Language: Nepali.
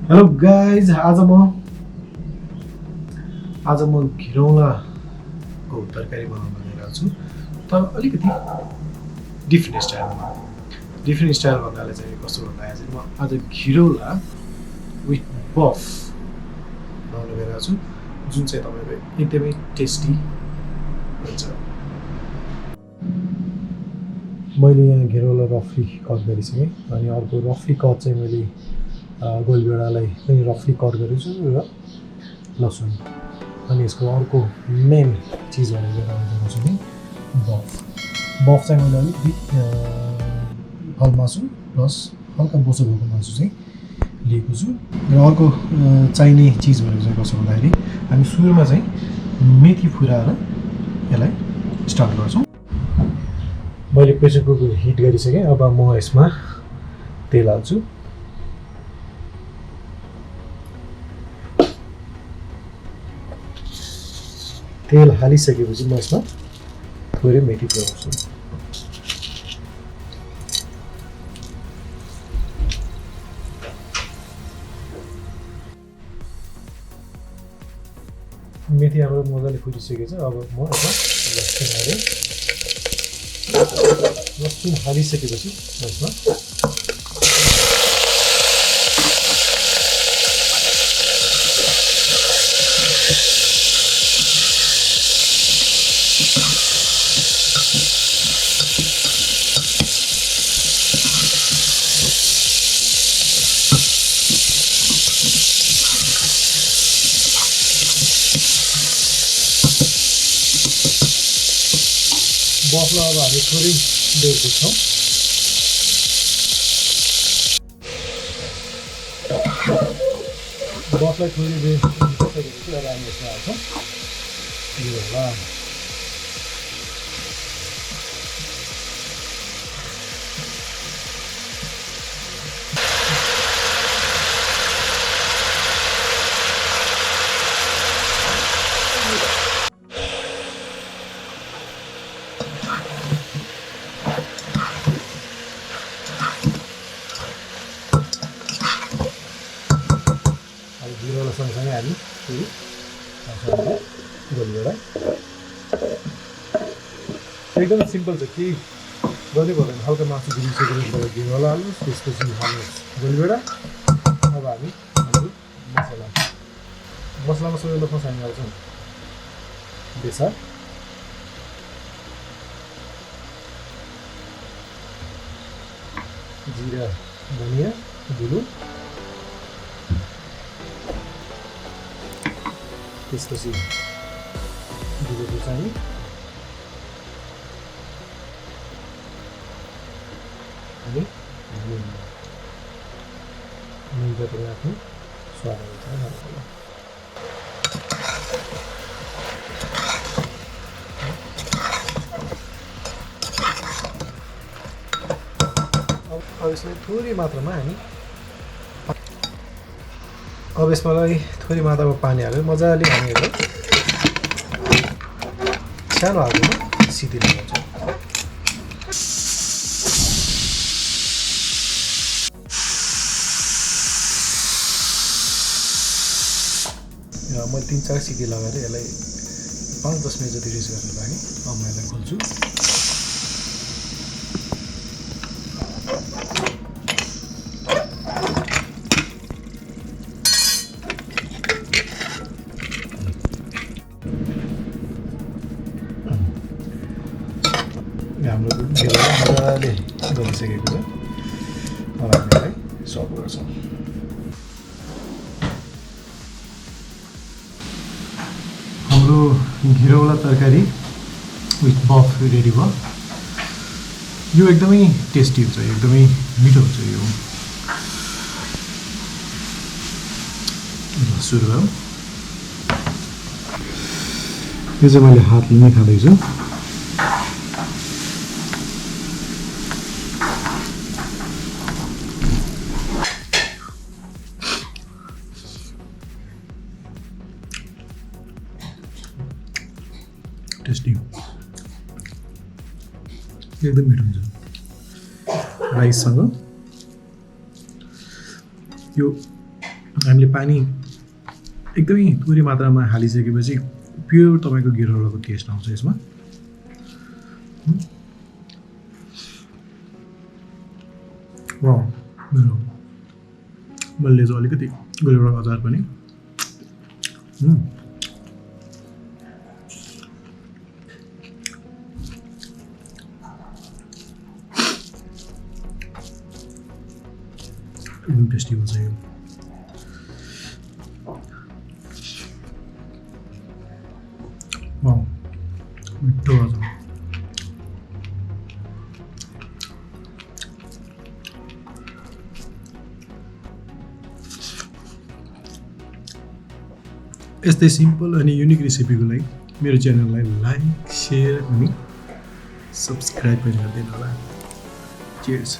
हेलो गाइज आज म घिरौलाको तरकारी बनाउन गइरहेको छु तर अलिकति डिफ्रेन्ट स्टाइलमा भन्नाले चाहिँ कस्तो भन्दाखेरि चाहिँ म आज घिरौला विथ बफ बनाउन गइरहेको छु जुन चाहिँ तपाईँको एकदमै टेस्टी हुन्छ। मैले यहाँ घिरौला रफली कट गरिसकेँ अनि अर्को रफली कट चाहिँ मैले गोलभेडालाई पनि रफली कट गरेको छु र लसुन अनि यसको अर्को मेन चिजहरू लिएर आएको छु नि बफ चाहिँ मैले अलिकति मासु प्लस हल्का बोसो भएको मासु चाहिँ लिएको छु र अर्को चाहिने चिजहरू चाहिँ कसो भन्दाखेरि हामी सुरुमा चाहिँ मेथी फुराएर यसलाई स्टार्ट गर्छौँ। मैले प्रेसर कुकर हिट गरिसकेँ। अब म यसमा तेल हाल्छु। तेल हालिसकेपछि म यसमा थोरै मेथी पुऱ्याउँछु। मेथी हाम्रो मजाले फुटिसकेको छ। अब म यसमा लसुन हालिसकेपछि म यसमा बफलाई अब हामी थोरै बेर दिन्छौँ। बफलाई थोरै बेर दिइसकेपछि अब हामी यसमा हाल्छौँ घिरौला। घिरौला सँगसँगै हामी फेरि गोलभेडा एकदम सिम्पल छ, केही गर्नै पर्दैन। हल्का मासु गिरिसकेपछि घिरौला हाल्नुहोस्, त्यसपछि हाल्नुहोस् गोलभेडा। अब हामी हाम्रो मसलामा सबैभन्दा फर्स्ट हामी हाल्छौँ बेसार, जिरा धनियाँ धुलो, त्यसपछि धुलो खुर्सानी, अनि नुन पनि आफ्नो स्वाद अनुसार हाल्नु। अब यसलाई थोरै मात्रामा पानी हालेर मजाले हामी यसलाई सानो आगोमा सिटी लगाउँछौँ। मैले 3-4 सिटी लगाएर यसलाई 5-10 मिनट जति रेस्ट गर्नु लागि अब म यसलाई खोल्छु। हाम्रो घिरौला मजाले गलिसकेको छ। अब हामी यसलाई सर्भ गर्छौँ। हाम्रो घिरौला तरकारी विथ बफ रेडी भयो। यो एकदमै टेस्टी हुन्छ, एकदमै मिठो हुन्छ। यो सुरु भयो। यो चाहिँ मैले हातले नै खाँदैछु। टेस्टी एकदम मिठो हुन्छ। राइससँग यो हामीले पानी एकदमै थोरै मात्रामा हालिसकेपछि प्योर तपाईँको गिरौलाको टेस्ट आउँछ यसमा। वाउ, मेरो मैले चाहिँ अलिकति गोलभेडाको अचार पनि एकदम टेस्टी हुन्छ यो। वाउ, मिठो अचार। यस्तै सिम्पल अनि युनिक रेसिपीको लागि मेरो च्यानललाई लाइक, सेयर अनि सब्सक्राइब पनि गरिदिनु होला। चियर्स।